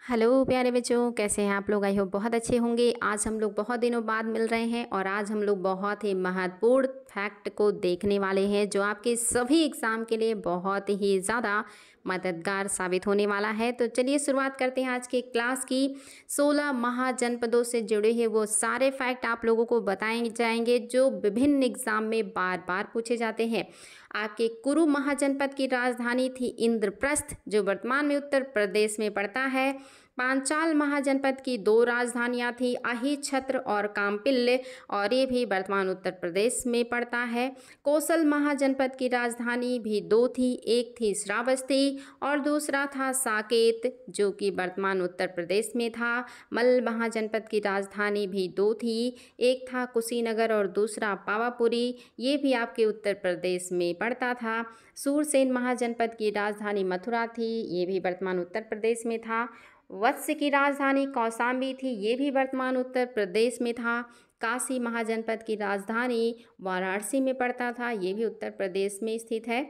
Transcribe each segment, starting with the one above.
Hello प्यारे बच्चों, कैसे हैं आप लोग। आई होप बहुत अच्छे होंगे। आज हम लोग बहुत दिनों बाद मिल रहे हैं और आज हम लोग बहुत ही महत्वपूर्ण फैक्ट को देखने वाले हैं जो आपके सभी एग्ज़ाम के लिए बहुत ही ज़्यादा मददगार साबित होने वाला है। तो चलिए शुरुआत करते हैं आज के क्लास की। 16 महाजनपदों से जुड़े हैं वो सारे फैक्ट आप लोगों को बताए जाएंगे जो विभिन्न एग्ज़ाम में बार बार पूछे जाते हैं। आपके कुरु महाजनपद की राजधानी थी इंद्रप्रस्थ जो वर्तमान में उत्तर प्रदेश में पड़ता है। पांचाल महाजनपद की दो राजधानियां थी, अहिछत्र और काम्पिल्य, और ये भी वर्तमान उत्तर प्रदेश में पड़ता है। कोसल महाजनपद की राजधानी भी दो थी, एक थी श्रावस्ती और दूसरा था साकेत जो कि वर्तमान उत्तर प्रदेश में था। मल्ल महाजनपद की राजधानी भी दो थी, एक था कुशीनगर और दूसरा पावापुरी, ये भी आपके उत्तर प्रदेश में पड़ता था। सूरसेन महाजनपद की राजधानी मथुरा थी, ये भी वर्तमान उत्तर प्रदेश में था। वत्स की राजधानी कौशाम्बी थी, ये भी वर्तमान उत्तर प्रदेश में था। काशी महाजनपद की राजधानी वाराणसी में पड़ता था, ये भी उत्तर प्रदेश में स्थित है।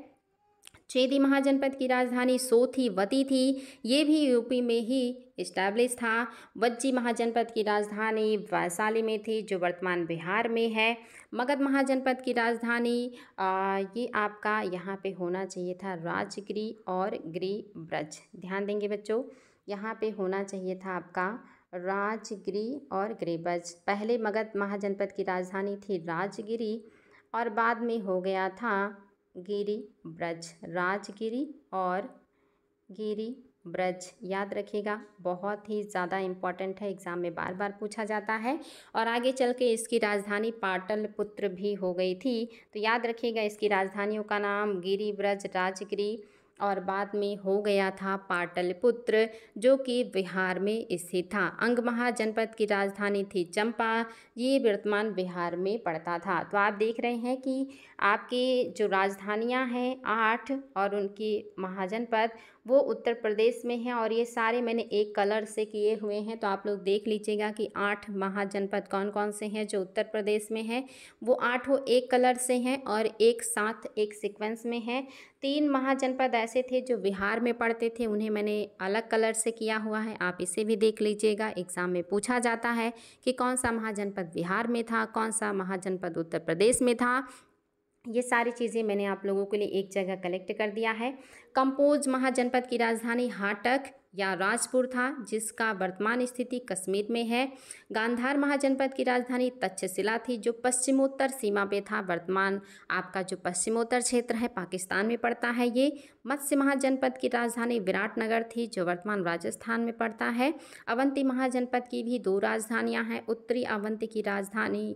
चेदी महाजनपद की राजधानी सोथीवती थी, ये भी यूपी में ही इस्टेब्लिश था। वज्जी महाजनपद की राजधानी वैशाली में थी जो वर्तमान बिहार में है। मगध महाजनपद की राजधानी ये आपका यहाँ पे होना चाहिए था राजगिरी और गिरिब्रज। ध्यान देंगे बच्चों, यहाँ पे होना चाहिए था आपका राजगिरी और गिरिब्रज। पहले मगध महाजनपद की राजधानी थी राजगिरी और बाद में हो गया था गिरिब्रज। राजगिरी और गिरिब्रज याद रखिएगा, बहुत ही ज़्यादा इम्पॉर्टेंट है, एग्ज़ाम में बार बार पूछा जाता है। और आगे चल के इसकी राजधानी पाटलिपुत्र भी हो गई थी, तो याद रखिएगा इसकी राजधानियों का नाम गिरिब्रज, राजगिरी और बाद में हो गया था पाटलिपुत्र जो कि बिहार में स्थित था। अंग महाजनपद की राजधानी थी चंपा, ये वर्तमान बिहार में पड़ता था। तो आप देख रहे हैं कि आपकी जो राजधानियां हैं 8 और उनकी महाजनपद वो उत्तर प्रदेश में हैं और ये सारे मैंने एक कलर से किए हुए हैं। तो आप लोग देख लीजिएगा कि 8 महाजनपद कौन कौन से हैं जो उत्तर प्रदेश में हैं। वो 8 एक कलर से हैं और एक साथ एक सीक्वेंस में हैं। 3 महाजनपद ऐसे थे जो बिहार में पड़ते थे, उन्हें मैंने अलग कलर से किया हुआ है, आप इसे भी देख लीजिएगा। एग्ज़ाम में पूछा जाता है कि कौन सा महाजनपद बिहार में था, कौन सा महाजनपद उत्तर प्रदेश में था। ये सारी चीज़ें मैंने आप लोगों के लिए एक जगह कलेक्ट कर दिया है। कंपोज महाजनपद की राजधानी हाटक या राजपुर था जिसका वर्तमान स्थिति कश्मीर में है। गांधार महाजनपद की राजधानी तक्षशिला थी जो पश्चिमोत्तर सीमा पे था, वर्तमान आपका जो पश्चिमोत्तर क्षेत्र है पाकिस्तान में पड़ता है ये। मत्स्य महाजनपद की राजधानी विराटनगर थी जो वर्तमान राजस्थान में पड़ता है। अवंती महाजनपद की भी दो राजधानियां हैं, उत्तरी अवंती की राजधानी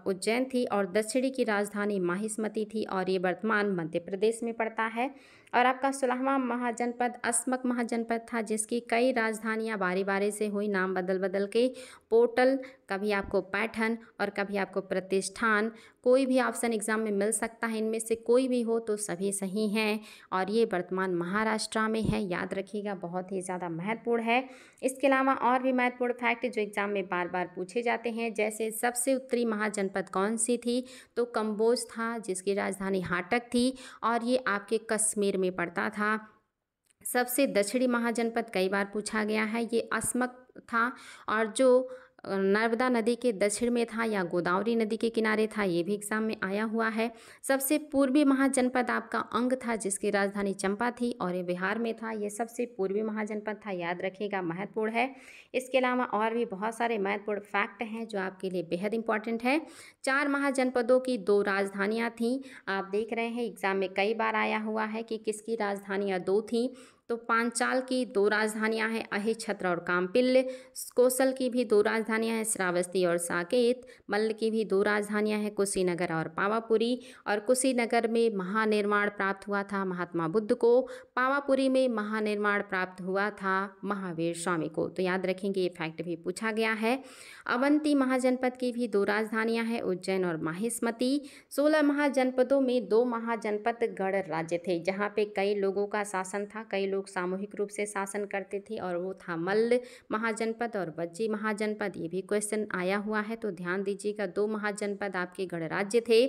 उज्जैन थी और दक्षिणी की राजधानी माहिष्मती थी और ये वर्तमान मध्य प्रदेश में पड़ता है। और आपका 16वां महाजनपद अस्मक महाजनपद था जिसकी कई राजधानियां बारी बारी से हुई, नाम बदल बदल के। पोर्टल, कभी आपको पैठन और कभी आपको प्रतिष्ठान, कोई भी ऑप्शन एग्जाम में मिल सकता है, इनमें से कोई भी हो तो सभी सही हैं और ये वर्तमान महाराष्ट्र में है, याद रखिएगा, बहुत ही ज़्यादा महत्वपूर्ण है। इसके अलावा और भी महत्वपूर्ण फैक्ट जो एग्जाम में बार बार पूछे जाते हैं, जैसे सबसे उत्तरी महाजनपद कौन सी थी, तो कंबोज था जिसकी राजधानी हाटक थी और ये आपके कश्मीर में पड़ता था। सबसे दक्षिणी महाजनपद कई बार पूछा गया है, ये अस्मक था और जो नर्मदा नदी के दक्षिण में था या गोदावरी नदी के किनारे था, ये भी एग्जाम में आया हुआ है। सबसे पूर्वी महाजनपद आपका अंग था जिसकी राजधानी चंपा थी और ये बिहार में था, ये सबसे पूर्वी महाजनपद था, याद रखिएगा, महत्वपूर्ण है। इसके अलावा और भी बहुत सारे महत्वपूर्ण फैक्ट हैं जो आपके लिए बेहद इंपॉर्टेंट है। 4 महाजनपदों की 2 राजधानियाँ थीं, आप देख रहे हैं एग्जाम में कई बार आया हुआ है कि किसकी राजधानियाँ 2 थीं, तो पांचाल की 2 राजधानियां हैं अहिछत्र और काम्पिल्य। कोसल की भी 2 राजधानियां हैं श्रावस्ती और साकेत। मल्ल की भी 2 राजधानियां हैं कुशीनगर और पावापुरी और कुशीनगर में महानिर्माण प्राप्त हुआ था महात्मा बुद्ध को, पावापुरी में महानिर्माण प्राप्त हुआ था महावीर स्वामी को। तो याद रखेंगे, ये फैक्ट भी पूछा गया है। अवंती महाजनपद की भी 2 राजधानियां हैं उज्जैन और माहिष्मती। 16 महाजनपदों में 2 महाजनपद गढ़ राज्य थे जहाँ पे कई लोगों का शासन था, कई लोग सामूहिक रूप से शासन करते थे और वो था मल्ल महाजनपद और वज्जी महाजनपद। ये भी क्वेश्चन आया हुआ है तो ध्यान दीजिएगा, 2 महाजनपद आपके गणराज्य थे।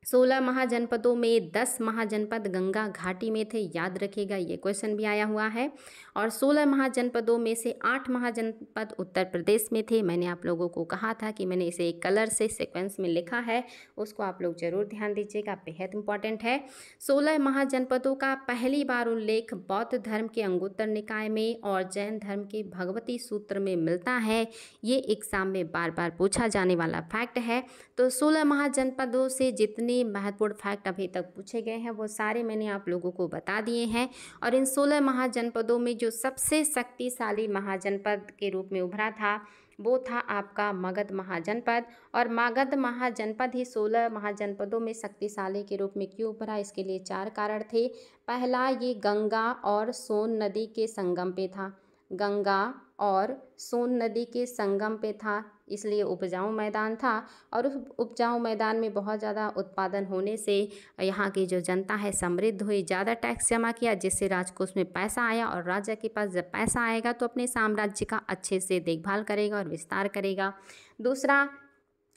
16 महाजनपदों में 10 महाजनपद गंगा घाटी में थे, याद रखिएगा, ये क्वेश्चन भी आया हुआ है। और 16 महाजनपदों में से 8 महाजनपद उत्तर प्रदेश में थे। मैंने आप लोगों को कहा था कि मैंने इसे एक कलर से सीक्वेंस में लिखा है, उसको आप लोग जरूर ध्यान दीजिएगा, बेहद इंपॉर्टेंट है। 16 महाजनपदों का पहली बार उल्लेख बौद्ध धर्म के अंगुत्तर निकाय में और जैन धर्म के भगवती सूत्र में मिलता है। ये एग्जाम में बार बार पूछा जाने वाला फैक्ट है। तो 16 महाजनपदों से जितने महत्वपूर्ण फैक्ट अभी तक पूछे गए हैं वो सारे मैंने आप लोगों को बता दिए हैं। और इन 16 महाजनपदों में जो सबसे शक्तिशाली महाजनपद के रूप में उभरा था वो था आपका मगध महाजनपद। और मगध महाजनपद ही 16 महाजनपदों में शक्तिशाली के रूप में क्यों उभरा, इसके लिए 4 कारण थे। पहला, ये गंगा और सोन नदी के संगम पे था, गंगा और सोन नदी के संगम पे था, इसलिए उपजाऊ मैदान था। और उस उपजाऊ मैदान में बहुत ज़्यादा उत्पादन होने से यहाँ की जो जनता है समृद्ध हुई, ज़्यादा टैक्स जमा किया, जिससे राजकोष में पैसा आया। और राजा के पास जब पैसा आएगा तो अपने साम्राज्य का अच्छे से देखभाल करेगा और विस्तार करेगा। दूसरा,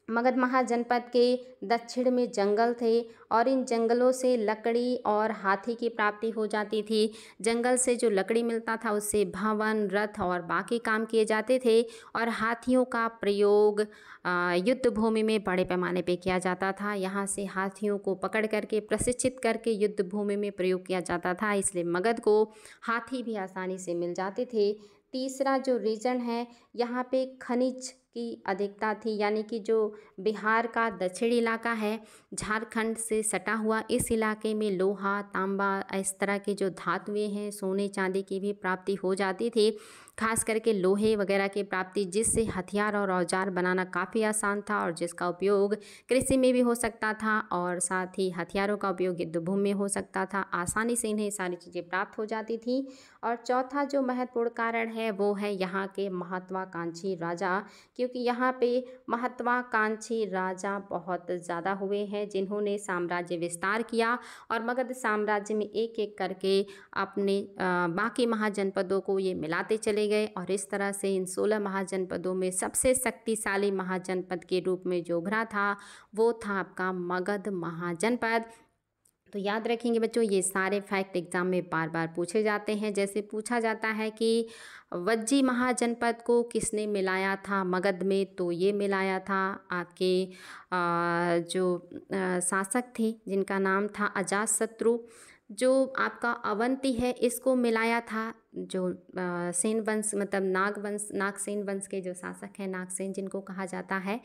मगध महाजनपद के दक्षिण में जंगल थे और इन जंगलों से लकड़ी और हाथी की प्राप्ति हो जाती थी। जंगल से जो लकड़ी मिलता था उससे भवन, रथ और बाकी काम किए जाते थे। और हाथियों का प्रयोग युद्ध भूमि में बड़े पैमाने पे किया जाता था। यहाँ से हाथियों को पकड़ करके प्रशिक्षित करके युद्ध भूमि में प्रयोग किया जाता था, इसलिए मगध को हाथी भी आसानी से मिल जाते थे। तीसरा जो रीजन है, यहाँ पे खनिज की अधिकता थी, यानी कि जो बिहार का दक्षिणी इलाका है, झारखंड से सटा हुआ, इस इलाके में लोहा, तांबा, इस तरह के जो धातुएं हैं, सोने चांदी की भी प्राप्ति हो जाती थी, खास करके लोहे वगैरह की प्राप्ति, जिससे हथियार और औजार बनाना काफ़ी आसान था और जिसका उपयोग कृषि में भी हो सकता था और साथ ही हथियारों का उपयोग युद्ध भूमि में हो सकता था। आसानी से इन्हें सारी चीज़ें प्राप्त हो जाती थी। और चौथा जो महत्वपूर्ण कारण है वो है यहाँ के महत्वाकांक्षी राजा, क्योंकि यहाँ पे महत्वाकांक्षी राजा बहुत ज़्यादा हुए हैं जिन्होंने साम्राज्य विस्तार किया और मगध साम्राज्य में एक एक करके अपने बाकी महाजनपदों को ये मिलाते चले गए। और इस तरह से इन 16 महाजनपदों में सबसे शक्तिशाली महाजनपद के रूप में जो उभरा था वो था आपका मगध महाजनपद। तो याद रखेंगे बच्चों, ये सारे फैक्ट एग्जाम में बार बार पूछे जाते हैं। जैसे पूछा जाता है कि वज्जी महाजनपद को किसने मिलाया था मगध में, तो ये मिलाया था आपके जो शासक थे जिनका नाम था अजातशत्रु। जो आपका अवंती है इसको मिलाया था जो सेन वंश, मतलब नागवंश, नागसेन वंश के जो शासक हैं, नागसेन जिनको कहा जाता है।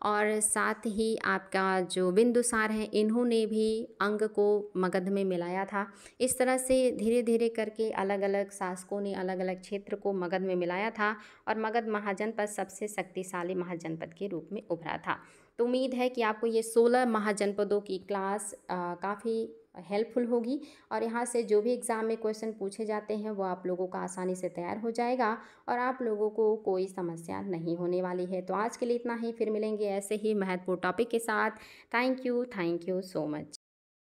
और साथ ही आपका जो बिंदुसार है, इन्होंने भी अंग को मगध में मिलाया था। इस तरह से धीरे धीरे करके अलग अलग शासकों ने अलग अलग क्षेत्र को मगध में मिलाया था और मगध महाजनपद सबसे शक्तिशाली महाजनपद के रूप में उभरा था। तो उम्मीद है कि आपको ये 16 महाजनपदों की क्लास काफ़ी हेल्पफुल होगी और यहाँ से जो भी एग्ज़ाम में क्वेश्चन पूछे जाते हैं वो आप लोगों का आसानी से तैयार हो जाएगा और आप लोगों को कोई समस्या नहीं होने वाली है। तो आज के लिए इतना ही, फिर मिलेंगे ऐसे ही महत्वपूर्ण टॉपिक के साथ। Thank you so much.